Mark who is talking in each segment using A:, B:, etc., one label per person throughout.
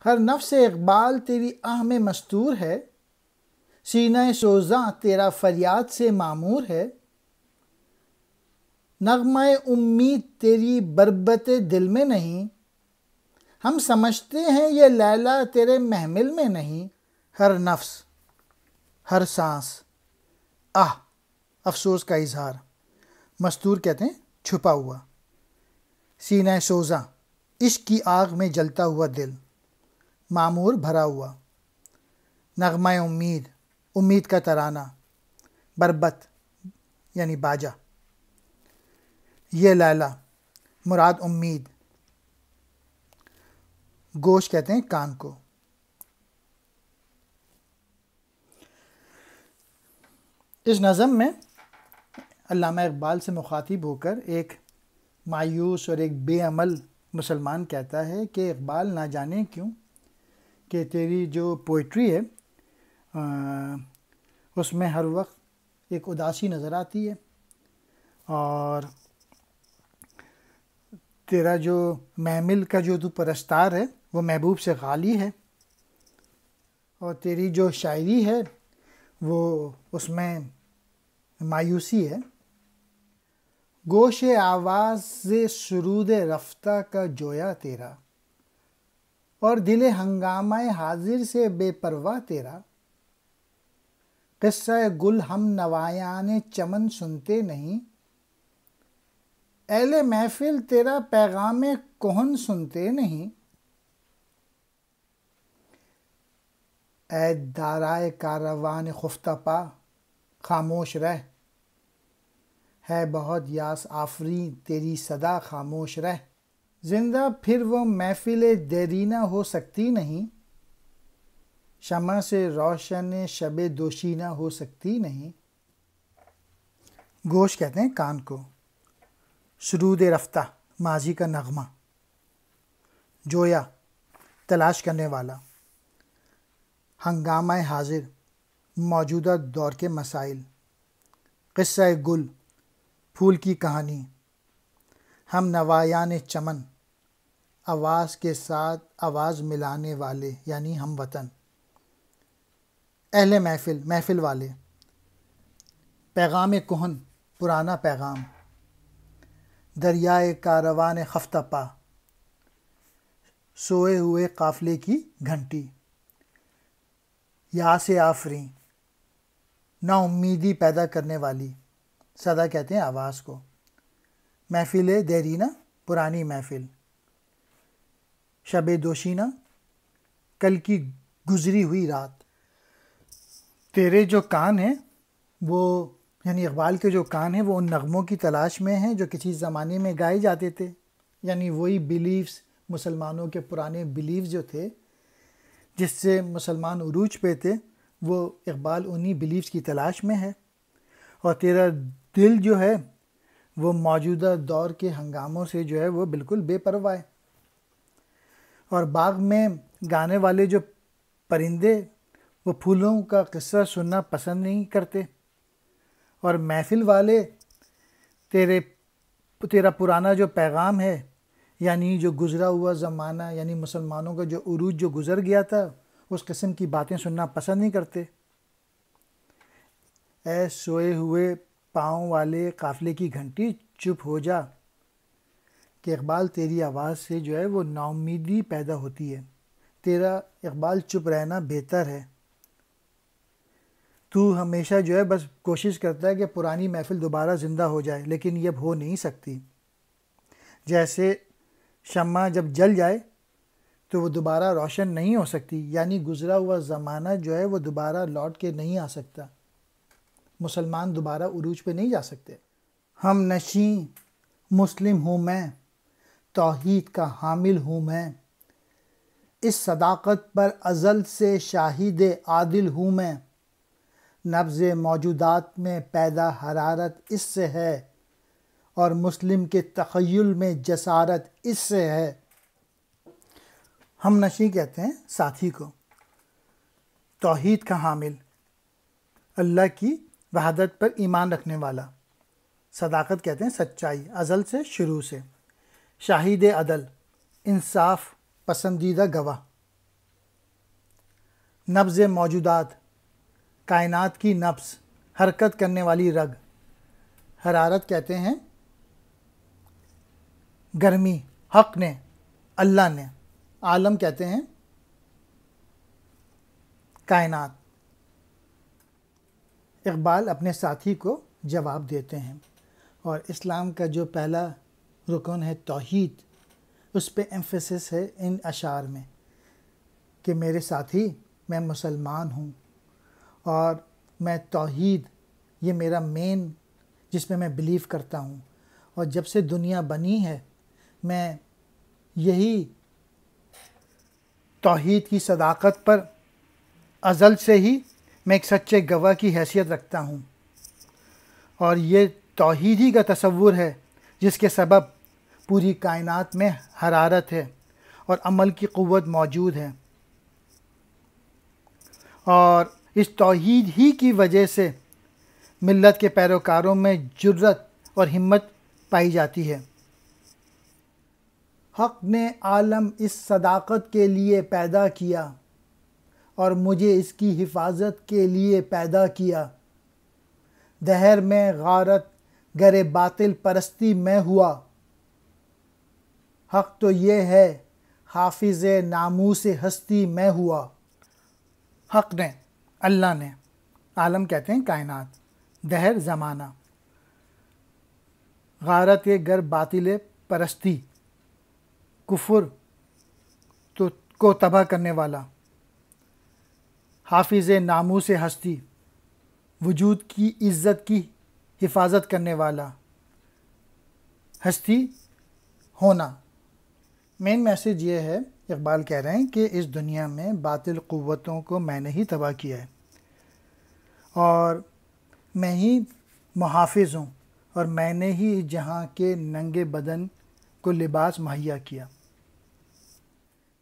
A: ہر نفس اقبال تیری آہ میں مستور ہے، سینہ سوزاں تیرا فریاد سے معمور ہے، نغمہ امید تیری بربت دل میں نہیں، ہم سمجھتے ہیں یہ لیلا تیرے محمل میں نہیں۔ ہر نفس، ہر سانس، آہ افسوس کا اظہار، مستور کہتے ہیں چھپا ہوا، سینہ سوزاں عشق کی آگ میں جلتا ہوا دل، معمور بھرا ہوا، نغمہ امید امید کا ترانہ، بربت یعنی باجا، یہ لیلا مراد امید، گوش کہتے ہیں کان کو۔ اس نظم میں علامہ اقبال سے مخاطب ہو کر ایک مایوس اور ایک بے عمل مسلمان کہتا ہے کہ اقبال نہ جانے کیوں کہ تیری جو پوئٹری ہے اس میں ہر وقت ایک اداسی نظر آتی ہے، اور تیرا جو محمل کا جو تو پرستار ہے وہ محبوب سے غالی ہے، اور تیری جو شاعری ہے وہ اس میں مایوسی ہے۔ گوش آواز سرود رفتہ کا جویا تیرا، اور دل ہنگامہ حاضر سے بے پرواہ تیرا، قصہ گل ہم نوایان چمن سنتے نہیں، اہل محفل تیرا پیغام کہن سنتے نہیں۔ اے دارائے کاروان خفتہ پا خاموش رہ، ہے بہت یاس آفریں تیری صدا خاموش رہ، زندہ پھر وہ محفل دیرینہ ہو سکتی نہیں، شمع سے روشن شب دوشینہ ہو سکتی نہیں۔ گوش کہتے ہیں کان کو، سرود رفتہ ماضی کا نغمہ، جویا تلاش کرنے والا، ہنگامہ حاضر موجودہ دور کے مسائل، قصہ گل پھول کی کہانی، ہم نوایان چمن آواز کے ساتھ آواز ملانے والے یعنی ہم وطن، اہل محفل محفل والے، پیغام کہن پرانا پیغام، دریائے کاروان خفتہ پا سوئے ہوئے قافلے کی گھنٹی، یا سے آفریں نا امیدی پیدا کرنے والی، صدا کہتے ہیں آواز کو، محفل دیرینہ پرانی محفل، شب دوشینہ کل کی گزری ہوئی رات۔ تیرے جو کان ہیں وہ یعنی اقبال کے جو کان ہیں وہ ان نغموں کی تلاش میں ہیں جو کسی زمانے میں گائے جاتے تھے، یعنی وہی بیلیفز، مسلمانوں کے پرانے بیلیفز جو تھے جس سے مسلمان عروج پہ تھے، وہ اقبال انہی بیلیفز کی تلاش میں ہے، اور تیرا دل جو ہے وہ موجودہ دور کے ہنگاموں سے جو ہے وہ بالکل بے پرواہ ہے، اور باغ میں گانے والے جو پرندے وہ پھولوں کا قصہ سننا پسند نہیں کرتے، اور محفل والے تیرا پرانا جو پیغام ہے یعنی جو گزرا ہوا زمانہ یعنی مسلمانوں کا جو عروج جو گزر گیا تھا اس قسم کی باتیں سننا پسند نہیں کرتے۔ اے سوئے ہوئے پاؤں والے قافلے کی گھنٹی چپ ہو جا، کہ اقبال تیری آواز سے جو ہے وہ نا امیدی پیدا ہوتی ہے، تیرا اقبال چپ رہنا بہتر ہے، تو ہمیشہ جو ہے بس کوشش کرتا ہے کہ پرانی محفل دوبارہ زندہ ہو جائے، لیکن یہ اب ہو نہیں سکتی۔ جیسے شمع جب جل جائے تو وہ دوبارہ روشن نہیں ہو سکتی، یعنی گزرا ہوا زمانہ جو ہے وہ دوبارہ لوٹ کے نہیں آ سکتا، مسلمان دوبارہ عروج پہ نہیں جا سکتے۔ ہم نشیں مسلم ہوں میں، توحید کا حامل ہوں میں، اس صداقت پر ازل سے شاہد عادل ہوں میں، نبض موجودات میں پیدا حرارت اس سے ہے، اور مسلم کے تخیل میں جسارت اس سے ہے۔ ہم نشیں کہتے ہیں ساتھی کو، توحید کا حامل، اللہ کی وحدت پر ایمان رکھنے والا، صداقت کہتے ہیں سچائی ازل سے شروع سے، شاہد عدل انصاف پسندیدہ گواہ، نبض موجودات، کائنات کی نبض، حرکت کرنے والی رگ. حرارت کہتے ہیں گرمی، حق نے، اللہ نے. عالم کہتے ہیں کائنات. اقبال اپنے ساتھی کو جواب دیتے ہیں، اور اسلام کا جو پہلا رکن ہے توحید، اس پہ ایمفیسس ہے ان اشعار میں کہ میرے ساتھی، میں مسلمان ہوں اور میں توحید، یہ میرا مین جس میں بلیو کرتا ہوں، اور جب سے دنیا بنی ہے میں یہی توحید کی صداقت پر ازل سے ہی میں ایک سچے گواہ کی حیثیت رکھتا ہوں، اور یہ توحید ہی کا تصور ہے جس کے سبب پوری کائنات میں حرارت ہے اور عمل کی قوت موجود ہے، اور اس توحید ہی کی وجہ سے ملت کے پیروکاروں میں جرت اور ہمت پائی جاتی ہے. حق نے عالم اس صداقت کے لیے پیدا کیا اور مجھے اس کی حفاظت کے لیے پیدا کیا. دہر میں غارت گر باطل پرستی میں ہوا، حق تو یہ ہے حافظ ناموس ہستی میں ہوا. حق نے، اللہ نے، عالم کہتے ہیں کائنات، دہر زمانہ، غارت گر باطل پرستی، کفر کو تباہ کرنے والا، حافظ ناموس ہستی، وجود کی عزت کی حفاظت کرنے والا، ہستی ہونا. مین میسیج یہ ہے، اقبال کہہ رہے ہیں کہ اس دنیا میں باطل قوتوں کو میں نے ہی تباہ کیا ہے، اور میں ہی محافظ ہوں، اور میں نے ہی جہاں کے ننگے بدن کو لباس مہیا کیا.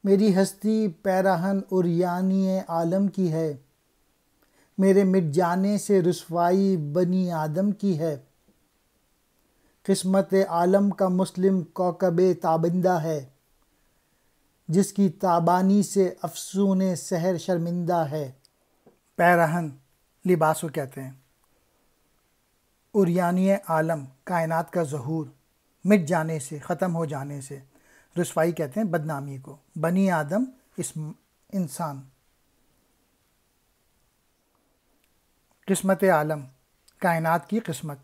A: میری ہستی پیراہن عریانی عالم کی ہے، میرے مٹ جانے سے رسوائی بنی آدم کی ہے. قسمت عالم کا مسلم کوکب تابندہ ہے، جس کی تابانی سے افسون سحر شرمندہ ہے. پیراہن لباس کو کہتے ہیں. عریانی عالم کائنات کا ظہور، مٹ جانے سے، ختم ہو جانے سے. رسوائی کہتے ہیں بدنامی کو. بنی آدم انسان. قسمت عالم کائنات کی قسمت.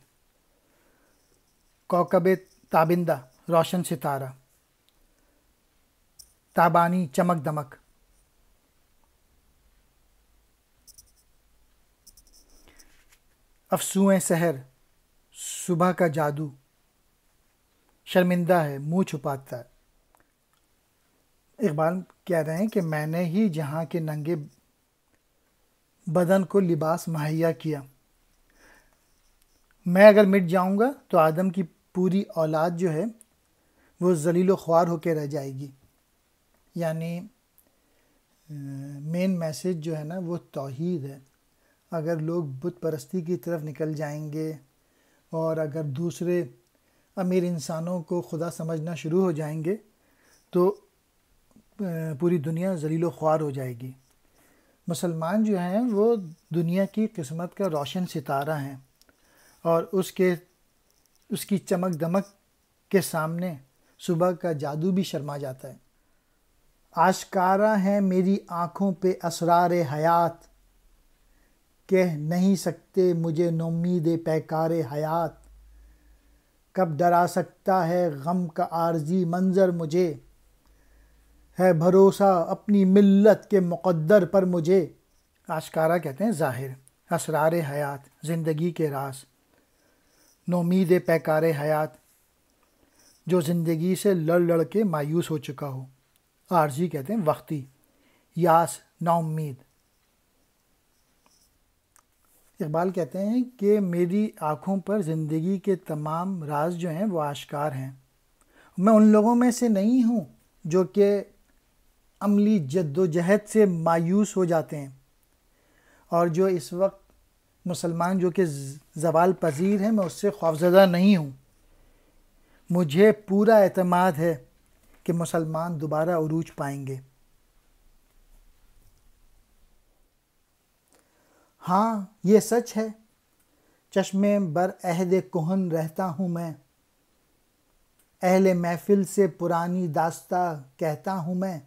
A: کوکب تابندہ روشن ستارہ. تابانی چمک دمک. افسوئیں سحر صبح کا جادو. شرمندہ ہے، منہ چھپاتا ہے. اقبال کہہ رہے ہیں کہ میں نے ہی جہاں کے ننگے بدن کو لباس مہیا کیا. میں اگر مٹ جاؤں گا تو آدم کی پوری اولاد جو ہے وہ ذلیل و خوار ہو کے رہ جائے گی. یعنی مین میسیج جو ہے نا وہ توحید ہے. اگر لوگ بت پرستی کی طرف نکل جائیں گے اور اگر دوسرے امیر انسانوں کو خدا سمجھنا شروع ہو جائیں گے تو پوری دنیا ذلیل و خوار ہو جائے گی. مسلمان جو ہیں وہ دنیا کی قسمت کا روشن ستارہ ہیں، اور اس کی چمک دمک کے سامنے صبح کا جادو بھی شرما جاتا ہے. آشکارا ہیں میری آنکھوں پہ اسرار حیات، کہہ نہیں سکتے مجھے نومید پیکار حیات. کب ڈرا سکتا ہے غم کا عارضی منظر مجھے، ہے بھروسہ اپنی ملت کے مقدر پر مجھے. آشکارا کہتے ہیں ظاہر، اسرار حیات زندگی کے راز. نومید پیکار حیات جو زندگی سے لڑ کے مایوس ہو چکا ہو. عارضی کہتے ہیں وقتی، یاس نا امید. اقبال کہتے ہیں کہ میری آنکھوں پر زندگی کے تمام راز جو ہیں وہ آشکار ہیں. میں ان لوگوں میں سے نہیں ہوں جو کہ عملی جد و جہد سے مایوس ہو جاتے ہیں، اور جو اس وقت مسلمان جو کہ زوال پذیر ہیں میں اس سے خوفزدہ نہیں ہوں. مجھے پورا اعتماد ہے کہ مسلمان دوبارہ عروج پائیں گے. ہاں یہ سچ ہے، چشم بر عہد کہن رہتا ہوں میں، اہل محفل سے پرانی داستہ کہتا ہوں میں،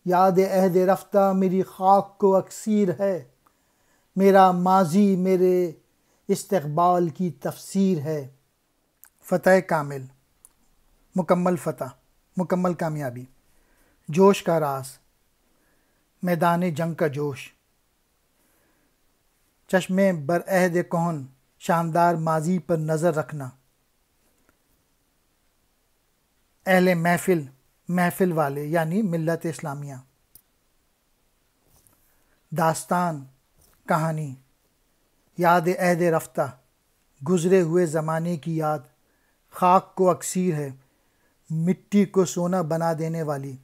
A: یاد عہد رفتہ میری خاک کو اکسیر ہے، میرا ماضی میرے استقبال کی تفسیر ہے۔ فتح کامل، مکمل فتح، مکمل کامیابی۔ جوش کا راز، میدان جنگ کا جوش، چشم برعہد کہن، شاندار ماضی پر نظر رکھنا، اہل محفل، محفل والے یعنی ملت اسلامیہ، داستان، کہانی، یاد عہد رفتہ، گزرے ہوئے زمانے کی یاد، خاک کو اکسیر ہے، مٹی کو سونا بنا دینے والی،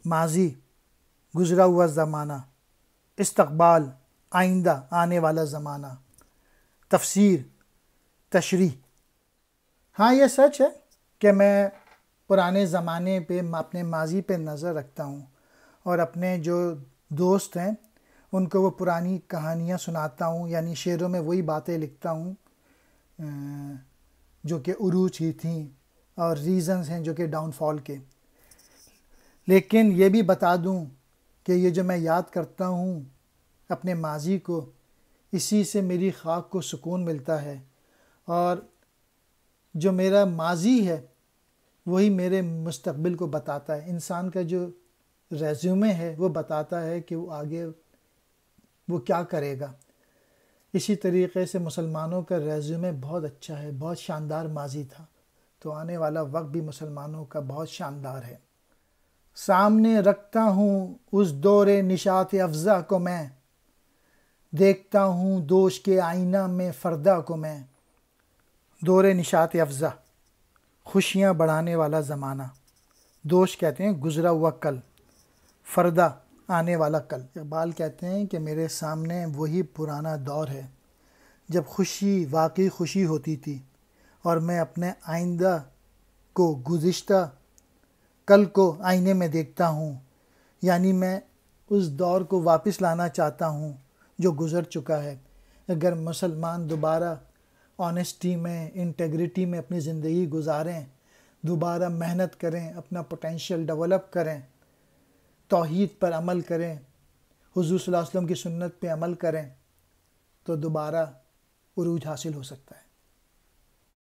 A: ماضی، گزرا ہوا زمانہ، استقبال، آئندہ، آنے والا زمانہ، تفسیر، تشریح۔ ہاں یہ سچ ہے کہ میں پرانے زمانے پہ، اپنے ماضی پہ نظر رکھتا ہوں، اور اپنے جو دوست ہیں ان کو وہ پرانی کہانیاں سناتا ہوں، یعنی شعروں میں وہی باتیں لکھتا ہوں جو کہ عروج ہی تھیں اور ریزنز ہیں جو کہ ڈاؤن فال کے۔ لیکن یہ بھی بتا دوں کہ یہ جو میں یاد کرتا ہوں اپنے ماضی کو، اسی سے میری خاک کو سکون ملتا ہے، اور جو میرا ماضی ہے وہی میرے مستقبل کو بتاتا ہے۔ انسان کا جو ریزیومے ہے وہ بتاتا ہے کہ وہ آگے وہ کیا کرے گا۔ اسی طریقے سے مسلمانوں کا ریزیومے بہت اچھا ہے، بہت شاندار ماضی تھا، تو آنے والا وقت بھی مسلمانوں کا بہت شاندار ہے۔ سامنے رکھتا ہوں اس دور نشاط افزا کو میں، دیکھتا ہوں دوش کے آئینہ میں فردا کو میں۔ دور نشاط افزا، خوشیاں بڑھانے والا زمانہ، دوش کہتے ہیں گزرا ہوا کل، فردا آنے والا کل۔ اقبال کہتے ہیں کہ میرے سامنے وہی پرانا دور ہے جب خوشی واقعی خوشی ہوتی تھی، اور میں اپنے آئندہ کو، گزشتہ کل کو آئینے میں دیکھتا ہوں، یعنی میں اس دور کو واپس لانا چاہتا ہوں جو گزر چکا ہے۔ اگر مسلمان دوبارہ آنیسٹی میں، انٹیگریٹی میں اپنی زندگی گزاریں، دوبارہ محنت کریں، اپنا پوٹینشیل ڈیولپ کریں، توحید پر عمل کریں، حضور صلی اللہ علیہ وسلم کی سنت پہ عمل کریں، تو دوبارہ عروج حاصل ہو سکتا ہے۔